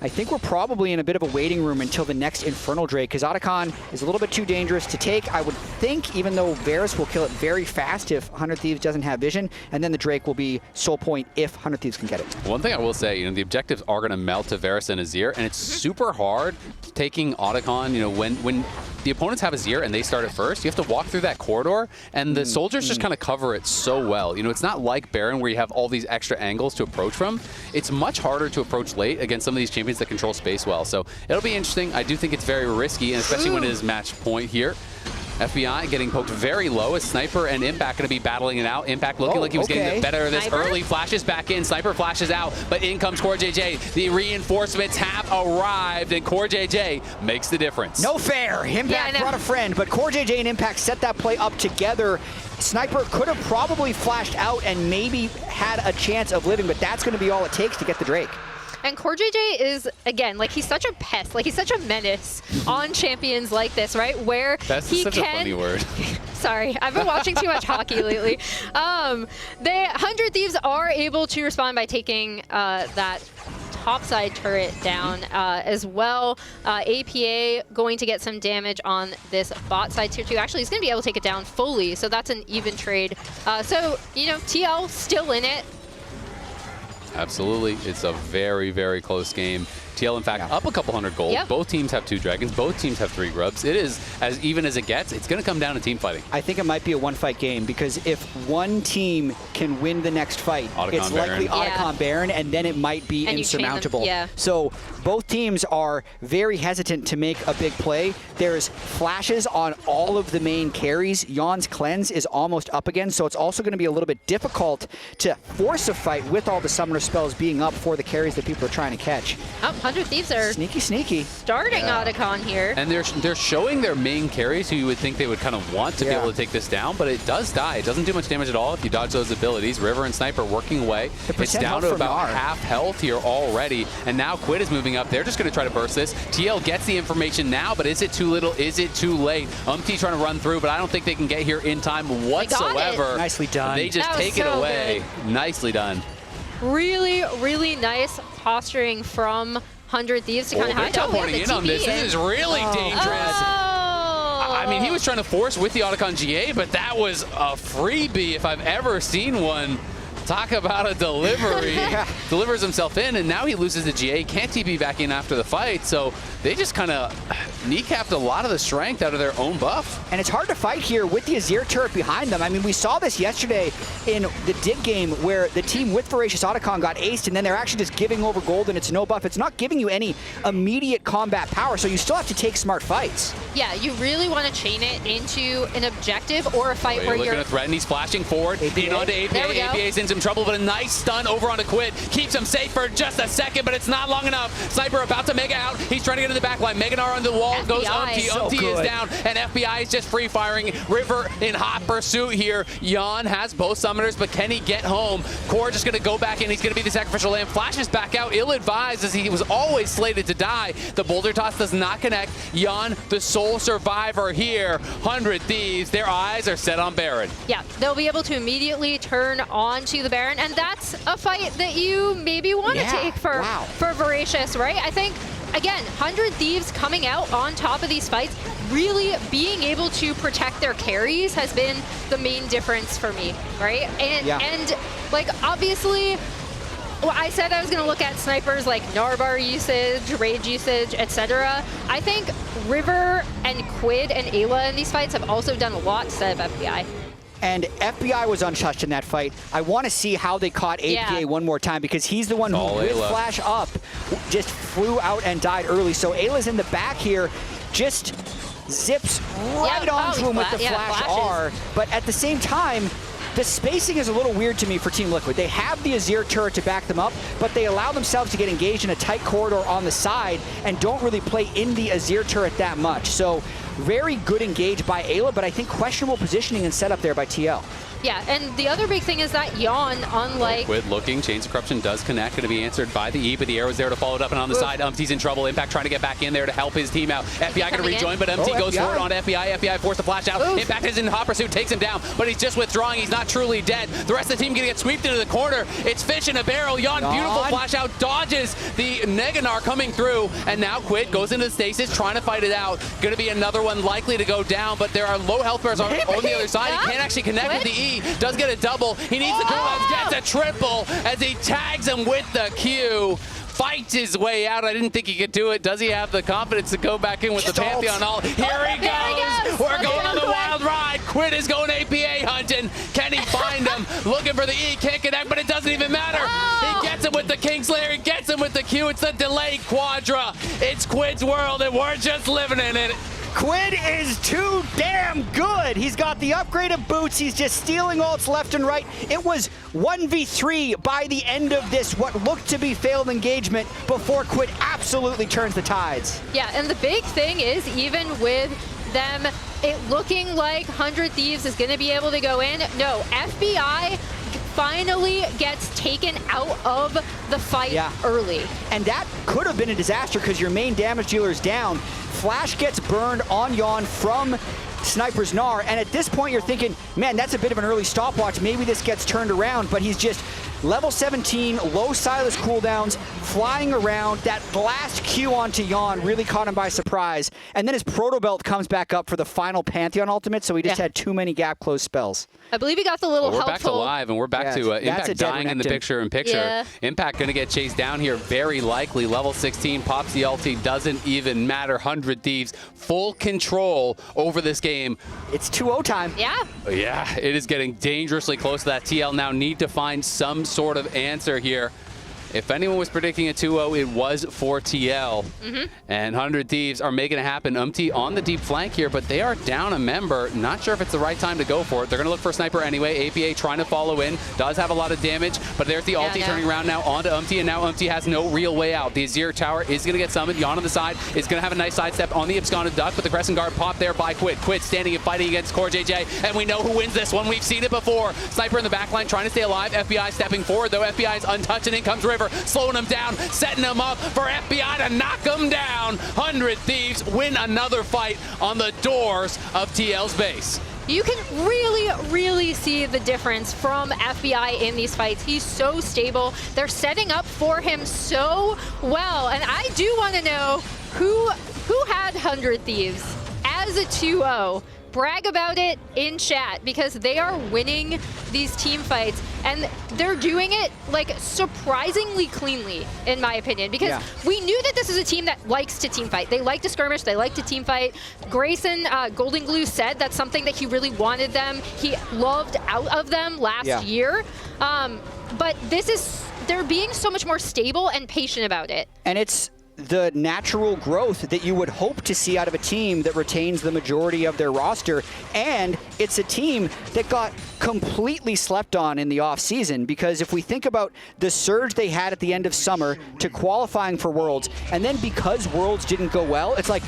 I think we're probably in a bit of a waiting room until the next Infernal Drake, because Atakhan is a little bit too dangerous to take, I would think, even though Varus will kill it very fast if 100 Thieves doesn't have vision, and then the Drake will be soul point if 100 Thieves can get it. One thing I will say, the objectives are going to melt to Varus and Azir, and it's super hard taking Atakhan, when the opponents have Azir and they start it first, you have to walk through that corridor, and the soldiers just kind of cover it so well. It's not like Baron where you have all these extra angles to approach from. It's much harder to approach late against some of these champions that control space well. So it'll be interesting. I do think it's very risky, and especially when it is match point here. FBI getting poked very low as Sniper and Impact going to be battling it out. Impact looking like he was getting the better of this Sniper? early. Flashes back in. Sniper flashes out, but in comes CoreJJ. The reinforcements have arrived, and CoreJJ makes the difference. No fair. Impact brought a friend, but CoreJJ and Impact set that play up together. Sniper could have probably flashed out and maybe had a chance of living, but that's going to be all it takes to get the Drake. And CoreJJ is, again, like, he's such a pest, like, he's such a menace on champions like this, right? Where That's he such a funny word. Sorry, I've been watching too much hockey lately. The 100 Thieves are able to respond by taking that topside turret down as well. APA going to get some damage on this bot side tier 2. Actually, he's going to be able to take it down fully, so that's an even trade. So, TL still in it. Absolutely. It's a very, very close game. TL, in fact, up a couple hundred gold. Yep. Both teams have 2 dragons. Both teams have 3 grubs. It is as even as it gets. It's going to come down to team fighting. I think it might be a one-fight game, because if one team can win the next fight, it's likely Atakhan Baron, and then it might be insurmountable. So both teams are very hesitant to make a big play. There's flashes on all of the main carries. Yeon's cleanse is almost up again, so it's also going to be a little bit difficult to force a fight with all the summoner spells being up for the carries that people are trying to catch. 100 Thieves are sneaky starting Atakhan here. And they're showing their main carries who you would think they would kind of want to be able to take this down, but it does die. It doesn't do much damage at all if you dodge those abilities. River and Sniper working away. It's down to about half health here already, and now Quid is moving up. They're just going to try to burst this. TL gets the information now, but is it too little? Is it too late? Umti trying to run through, but I don't think they can get here in time whatsoever. Nicely done. They just take it away. Good. Nicely done. Really, really nice posturing from 100 Thieves to kind of teleporting in on this. This is really dangerous. I mean, he was trying to force with the Atakhan GA, but that was a freebie if I've ever seen one. Talk about a delivery. Delivers himself in, and now he loses the GA. Can't TP back in after the fight, so they just kind of kneecapped a lot of the strength out of their own buff. And it's hard to fight here with the Azir turret behind them. I mean, we saw this yesterday in the dig game where the team with Voracious Atakhan got aced, and then they're actually just giving over gold, and it's no buff. It's not giving you any immediate combat power, so you still have to take smart fights. Yeah, you really want to chain it into an objective or a fight where you're looking to threaten. He's flashing forward. In onto APA. APA's in some trouble, but a nice stun over onto Quid. Keeps him safe for just a second, but it's not long enough. Sniper about to mega out. He's trying to get to the back line. Meganar on the wall. FBI. Goes Umti. Umti is down, and FBI is just free firing. River in hot pursuit here. Yeon has both summoners, but can he get home? Core just going to go back in. He's going to be the sacrificial lamb. Flashes back out. Ill-advised as he was always slated to die. The boulder toss does not connect. Yeon, the sole survivor here. 100 Thieves. Their eyes are set on Baron. Yeah, they'll be able to immediately turn on to the Baron, and that's a fight that you maybe want to take for Voracious, right? I think again, 100 Thieves coming out on top of these fights, really being able to protect their carries has been the main difference for me, right? And like, obviously, well, I said I was going to look at snipers like Narbar usage, rage usage, etc. I think River and Quid and Eyla in these fights have also done a lot instead of FBI. And FBI was untouched in that fight. I want to see how they caught APA one more time, because he's the one who, with flash up, just flew out and died early. So Ayla's in the back here, just zips right onto him with the flash R. But at the same time, the spacing is a little weird to me for Team Liquid. They have the Azir turret to back them up, but they allow themselves to get engaged in a tight corridor on the side and don't really play in the Azir turret that much. So very good engage by Eyla, but I think questionable positioning and setup there by TL. Yeah, and the other big thing is that Yeon, unlike... Quid looking, Chains of Corruption does connect, going to be answered by the E, but the arrow's there to follow it up, and on the side, Umti's in trouble. Impact trying to get back in there to help his team out. FBI going to rejoin, but Umti goes forward on FBI. FBI forced to flash out. Impact is in hot pursuit, takes him down, but he's just withdrawing. He's not truly dead. The rest of the team going to get swept into the corner. It's fish in a barrel. Yeon, beautiful flash out, dodges the Gnar coming through, and now Quid goes into stasis, trying to fight it out. Going to be another one likely to go down, but there are low health bars on the other side. He can't actually connect with the E. Does get a double. He needs the cooldowns, gets a triple as he tags him with the Q. Fights his way out. I didn't think he could do it. Does he have the confidence to go back in with the Pantheon all? Here he goes. We're going on the wild ride. Quid is going APA hunting. Can he find him? Looking for the E. Can't connect, but it doesn't even matter. He gets him with the Kingslayer. He gets him with the Q. It's a delayed Quadra. It's Quid's world, and we're just living in it. Quid is too damn good. He's got the upgraded boots. He's just stealing ults left and right. It was 1v3 by the end of this, what looked to be failed engagement, before Quid absolutely turns the tides. Yeah, and the big thing is, even with them it looking like 100 Thieves is going to be able to go in, no, FBI finally gets taken out of the fight early. And that could have been a disaster, because your main damage dealer is down. Flash gets burned on Yeon from Sniper's Gnar, and at this point you're thinking, man, that's a bit of an early stopwatch. Maybe this gets turned around, but he's just level 17, low Sylas cooldowns, flying around. That last Q onto Yeon really caught him by surprise. And then his Proto Belt comes back up for the final Pantheon ultimate, so he just had too many gap close spells. I believe he got the little helpful. We're back to live, and we're back to Impact dying in the picture-in-picture. Impact going to get chased down here, very likely. Level 16, pops the ulti, doesn't even matter. 100 Thieves, full control over this game. It's 2-0 time. Yeah. Yeah, it is getting dangerously close to that. TL now need to find some sort of answer here. If anyone was predicting a 2-0, it was for TL. And 100 Thieves are making it happen. Umti on the deep flank here, but they are down a member. Not sure if it's the right time to go for it. They're going to look for a sniper anyway. APA trying to follow in. Does have a lot of damage, but there's the ulti turning around now onto Umti, and now Umti has no real way out. The Azir tower is going to get summoned. Yeon on the side is going to have a nice sidestep on the Absconded Duck, but the Crescent Guard popped there by Quid. Quid standing and fighting against CoreJJ, and we know who wins this one. We've seen it before. Sniper in the backline trying to stay alive. FBI stepping forward, though. FBI is untouched, and in comes River, slowing him down, setting him up for FBI to knock him down. 100 Thieves win another fight on the doors of TL's base. You can really see the difference from FBI in these fights. He's so stable. They're setting up for him so well. And I do want to know who had 100 Thieves as a 2-0. Brag about it in chat, because they are winning these team fights, and they're doing it like surprisingly cleanly, in my opinion, because we knew that this is a team that likes to team fight. They like to skirmish, they like to team fight. Grayson Golden Glue said that's something that he really wanted them. He loved out of them last year, but this is, they're being so much more stable and patient about it. And it's the natural growth that you would hope to see out of a team that retains the majority of their roster. And it's a team that got completely slept on in the offseason, because if we think about the surge they had at the end of summer to qualifying for Worlds, and then because Worlds didn't go well, it's like,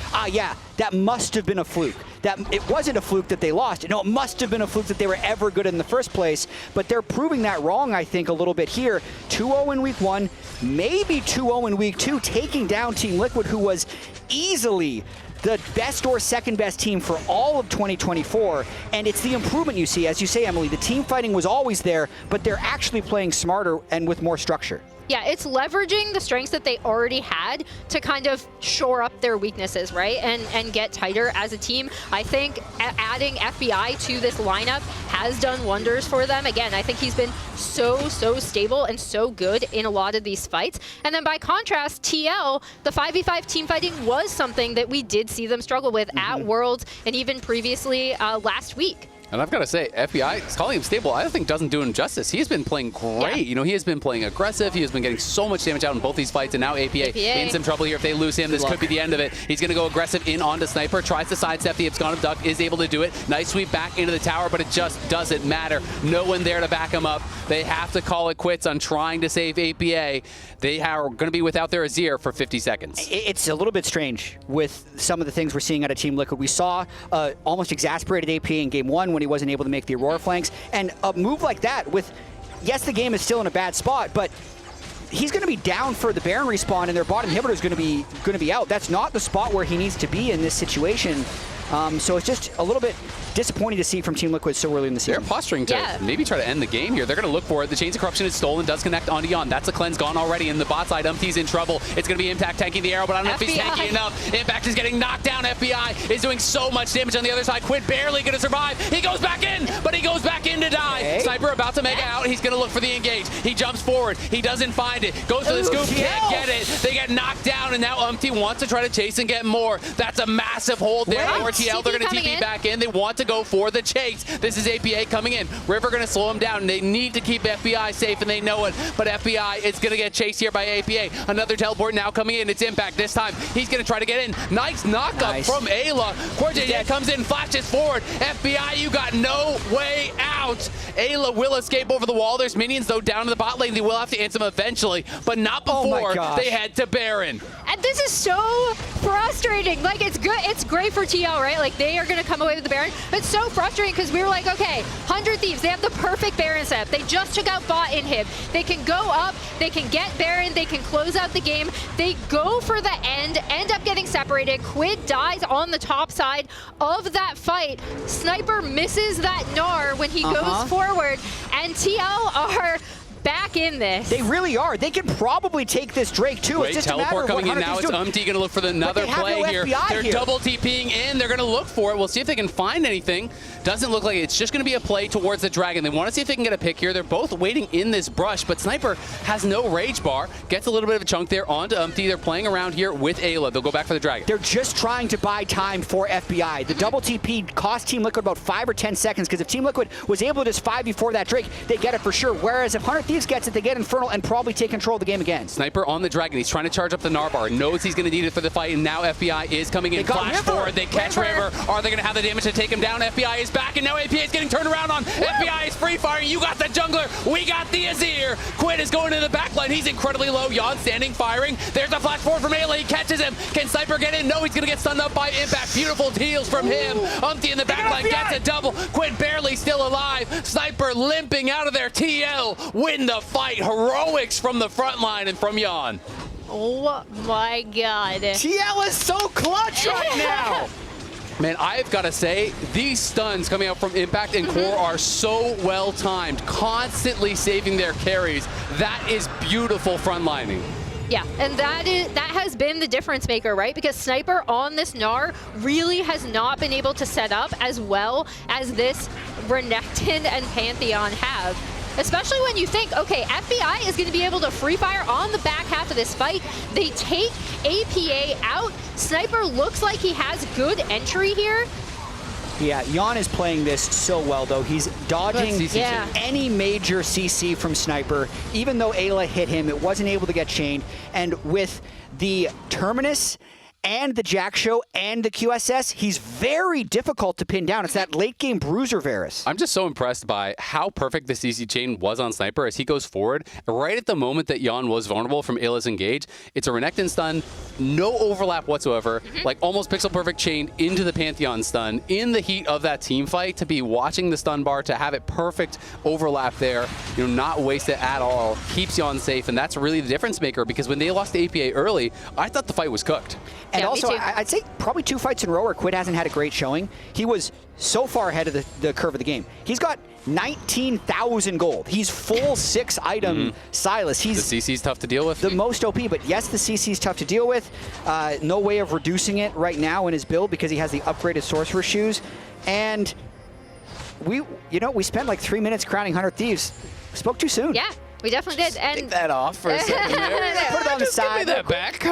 that must have been a fluke. That it wasn't a fluke that they lost. No, it must have been a fluke that they were ever good in the first place. But they're proving that wrong, I think, a little bit here. 2-0 in week 1, maybe 2-0 in week 2, taking down Team Liquid, who was easily the best or second best team for all of 2024. And it's the improvement you see. As you say, Emily, the team fighting was always there, but they're actually playing smarter and with more structure. Yeah, it's leveraging the strengths that they already had to kind of shore up their weaknesses, right? And get tighter as a team. I think adding FBI to this lineup has done wonders for them. Again, I think he's been so stable and so good in a lot of these fights. And then by contrast, TL, the 5v5 team fighting was something that we did see them struggle with at Worlds and even previously last week. And I've got to say, FBI, calling him stable, I think doesn't do him justice. He has been playing great. Yeah. You know, he has been playing aggressive. He has been getting so much damage out in both these fights. And now APA in some trouble here. If they lose him, this could be the end of it. He's going to go aggressive in onto Sniper. Tries to sidestep the Abscond Duck. Is able to do it. Nice sweep back into the tower, but it just doesn't matter. No one there to back him up. They have to call it quits on trying to save APA. They are going to be without their Azir for 50 seconds. It's a little bit strange with some of the things we're seeing out of Team Liquid. We saw almost exasperated APA in Game 1 when he wasn't able to make the Aurora flanks, and a move like that with, yes, the game is still in a bad spot, but he's going to be down for the Baron respawn, and their bot inhibitor is going to be out. That's not the spot where he needs to be in this situation. So it's just a little bit disappointing to see from Team Liquid so early in the season. They're posturing to maybe try to end the game here. They're going to look for it. The Chains of Corruption is stolen, does connect onto Yeon. That's a cleanse gone already. In the bot side, Umti's in trouble. It's going to be Impact tanking the arrow, but I don't know if he's tanky enough. Impact is getting knocked down. FBI is doing so much damage on the other side. Quid barely going to survive. He goes back in, but he goes back in to die. Okay. Sniper about to make out. He's going to look for the engage. He jumps forward. He doesn't find it. Goes for the scoop. Can't get it. They get knocked down, and now Umti wants to try to chase and get more. That's a massive hold there for TL. They're going to TP back in. They want to go for the chase. This is APA coming in. River going to slow him down. They need to keep FBI safe, and they know it. But FBI is going to get chased here by APA. Another teleport now coming in. It's Impact this time. He's going to try to get in. Nice knockup from Eyla. CoreJJ comes in, flashes forward. FBI, you got no way out. Eyla will escape over the wall. There's minions, though, down in the bot lane. They will have to answer him eventually, but not before they head to Baron. And this is so frustrating. Like, it's good. It's great for TL, right? Like, they are going to come away with the Baron. But it's so frustrating because we were like, okay, 100 Thieves, they have the perfect Baron setup. They just took out bot inhib. They can go up, they can get Baron, they can close out the game. They go for the end up getting separated. Quid dies on the top side of that fight. Sniper misses that Gnar when he goes forward, and TL are back in this. They really are. They can probably take this Drake too. Great it's just teleport coming in now. It's Umti going to look for another play here. They're double TPing in. They're going to look for it. We'll see if they can find anything. Doesn't look like it. It's just going to be a play towards the Dragon. They want to see if they can get a pick here. They're both waiting in this brush, but Sniper has no rage bar. Gets a little bit of a chunk there onto Umti. They're playing around here with Eyla. They'll go back for the Dragon. They're just trying to buy time for FBI. The double TP cost Team Liquid about 5 or 10 seconds because if Team Liquid was able to just 5 before that Drake, they get it for sure. Whereas if 100 Thieves gets it, they get Infernal and probably take control of the game again. Sniper on the Dragon. He's trying to charge up the Gnar bar. Knows he's going to need it for the fight, and now FBI is coming in. Flash forward. They catch River. Are they going to have the damage to take him down? FBI is back, and now APA is getting turned around on. FBI is free firing. You got the jungler. We got the Azir. Quid is going to the backline. He's incredibly low. Yeon standing, firing. There's a flash forward from Eyla. He catches him. Can Sniper get in? No, he's going to get stunned up by Impact. Beautiful heals from him. Umti in the backline gets a double. Quid barely still alive. Sniper limping out of there. TL win the fight. Heroics from the front line and from Yeon. Oh my god. TL is so clutch right now. Man, I've got to say, these stuns coming out from Impact and Core are so well timed, constantly saving their carries. That is beautiful frontlining. Yeah, and that has been the difference maker, right? Because Sniper on this Gnar really has not been able to set up as well as this Renekton and Pantheon have. Especially when you think, okay, FBI is going to be able to free fire on the back half of this fight. They take APA out. Sniper looks like he has good entry here. Yeah, Yeon is playing this so well, though. He's dodging any major CC from Sniper. Even though Eyla hit him, it wasn't able to get chained. And with the Terminus and the Jack Show and the QSS, he's very difficult to pin down. It's that late game bruiser Varus. I'm just so impressed by how perfect the CC chain was on Sniper as he goes forward. Right at the moment that Yeon was vulnerable from Eyla's engage, it's a Renekton stun, no overlap whatsoever, like almost pixel perfect chain into the Pantheon stun in the heat of that team fight, to be watching the stun bar, to have it perfect overlap there, you know, not waste it at all, keeps Yeon safe, and that's really the difference maker, because when they lost to APA early, I thought the fight was cooked. And also, I'd say probably 2 fights in a row where Quid hasn't had a great showing. He was so far ahead of the curve of the game. He's got 19,000 gold. He's full 6-item Sylas. He's the CC's tough to deal with. The most OP, but yes, the CC's tough to deal with. No way of reducing it right now in his build because he has the upgraded Sorcerer shoes. And we spent like 3 minutes crowning 100 Thieves. Spoke too soon. Yeah, we definitely did. And take that off for a second there. Put it on the side. Give me that back.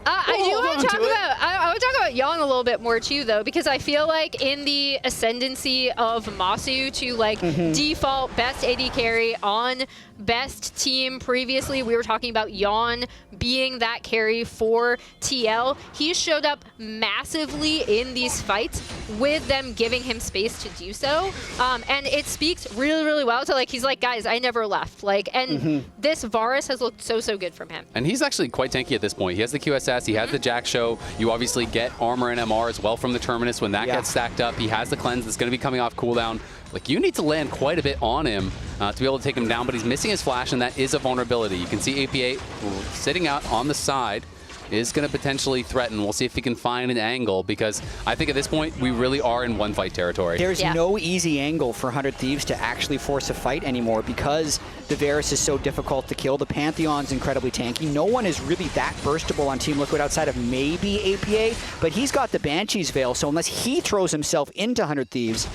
I do want to talk about. I want to talk about Yeon a little bit more too, though, because I feel like in the ascendancy of Masu to like default best AD carry on best team previously, we were talking about Yeon being that carry for TL. He showed up massively in these fights with them giving him space to do so, and it speaks really, really well to like he's like, guys, I never left. Like, and this Varus has looked so good from him. And he's actually quite tanky at this point. He has the QSS. He has the Jack Show. You obviously get armor and MR as well from the Terminus when that gets stacked up. He has the cleanse that's going to be coming off cooldown. Like, you need to land quite a bit on him to be able to take him down, but he's missing his flash, and that is a vulnerability. You can see APA sitting out on the side is going to potentially threaten. We'll see if he can find an angle, because I think at this point we really are in one fight territory. There's no easy angle for 100 Thieves to actually force a fight anymore because the Varus is so difficult to kill. The Pantheon's incredibly tanky. No one is really that burstable on Team Liquid outside of maybe APA, but he's got the Banshee's Veil, so unless he throws himself into 100 Thieves,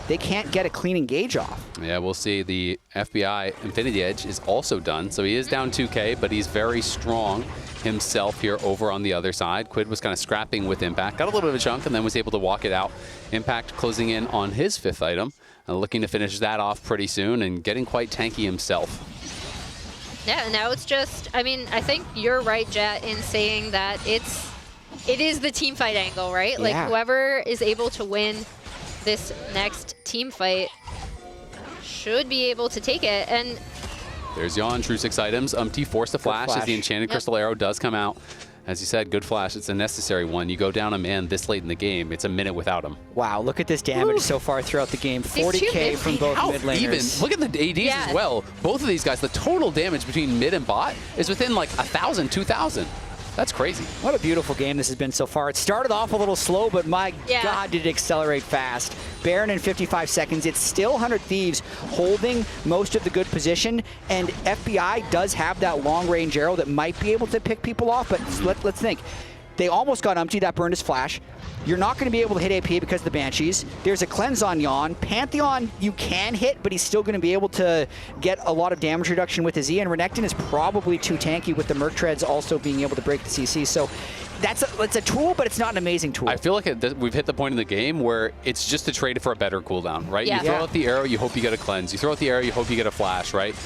they can't get a clean engage off. Yeah, we'll see. The FBI Infinity Edge is also done, so he is down 2K, but he's very strong himself here over on the other side. Quid was kind of scrapping with Impact, got a little bit of a chunk, and then was able to walk it out. Impact closing in on his 5th item, looking to finish that off pretty soon and getting quite tanky himself. Yeah, now it's just, I mean, I think you're right, Jatt, in saying that it is the team fight angle, right? Like, whoever is able to win this next team fight should be able to take it. And there's Yeon, true 6 items. Umti forced a flash as the Enchanted Crystal Arrow does come out. As you said, good flash. It's a necessary one. You go down a man this late in the game, it's a minute without him. Wow, look at this damage so far throughout the game. 40K from both mid laners. Even. Look at the ADs as well. Both of these guys, the total damage between mid and bot is within like 1,000, 2,000. That's crazy. What a beautiful game this has been so far. It started off a little slow, but my God, did it accelerate fast. Baron in 55 seconds. It's still 100 Thieves holding most of the good position, and FBI does have that long-range arrow that might be able to pick people off, but let's think. They almost got Umti, that burned his flash. You're not going to be able to hit APA because of the Banshees. There's a cleanse on Yeon. Pantheon you can hit, but he's still going to be able to get a lot of damage reduction with his E, and Renekton is probably too tanky with the Merc Treads also being able to break the CC. So it's a tool, but it's not an amazing tool. I feel like we've hit the point in the game where it's just to trade for a better cooldown, right? You throw out the arrow, you hope you get a cleanse. You throw out the arrow, you hope you get a flash, right?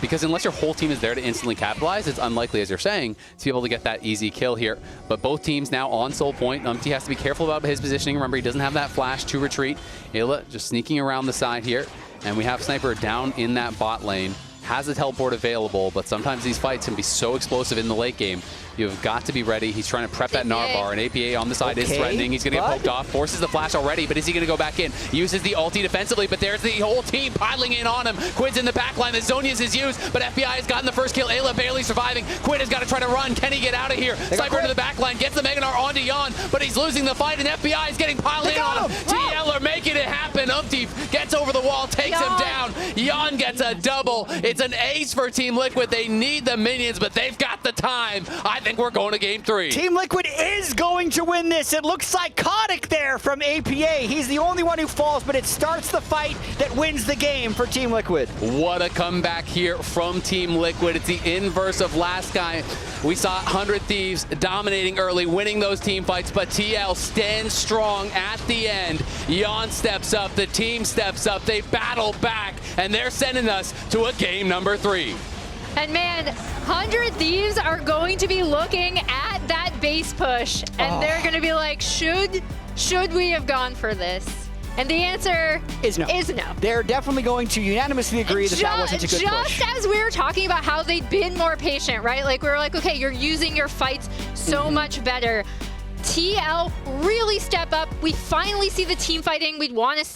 Because unless your whole team is there to instantly capitalize, it's unlikely, as you're saying, to be able to get that easy kill here. But both teams now on soul point. Umti has to be careful about his positioning. Remember, he doesn't have that flash to retreat. Eyla just sneaking around the side here. And we have Sniper down in that bot lane. Has a teleport available, but sometimes these fights can be so explosive in the late game. You've got to be ready. He's trying to prep that Gnar bar, and APA on the side is threatening. He's going to get poked off, forces the flash already, but is he going to go back in? Uses the ulti defensively, but there's the whole team piling in on him. Quid's in the backline. The Zhonya's is used, but FBI has gotten the first kill. Ayla barely surviving. Quid has got to try to run. Can he get out of here? Sniper into the backline, gets the Mega Gnar onto Yeon, but he's losing the fight, and FBI is getting piled in on him. TL are making it happen. Umti gets over the wall, takes him down. Yeon gets a double. It's an ace for Team Liquid. They need the minions, but they've got the time. I think we're going to game 3. Team Liquid is going to win this. It looks psychotic there from APA. He's the only one who falls, but it starts the fight that wins the game for Team Liquid. What a comeback here from Team Liquid. It's the inverse of last guy. We saw 100 Thieves dominating early, winning those team fights, but TL stands strong at the end. Yeon steps up, the team steps up, they battle back, and they're sending us to a game number 3. And man, 100 Thieves are going to be looking at that base push, and they're going to be like, should we have gone for this? And the answer is no. They're definitely going to unanimously agree that wasn't a good push. Just as we were talking about how they'd been more patient, right? Like, we were like, okay, you're using your fights so much better. TL really step up. We finally see the team fighting we'd wanted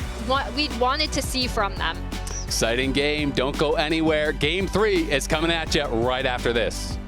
to see from them. Exciting game. Don't go anywhere. Game 3 is coming at you right after this.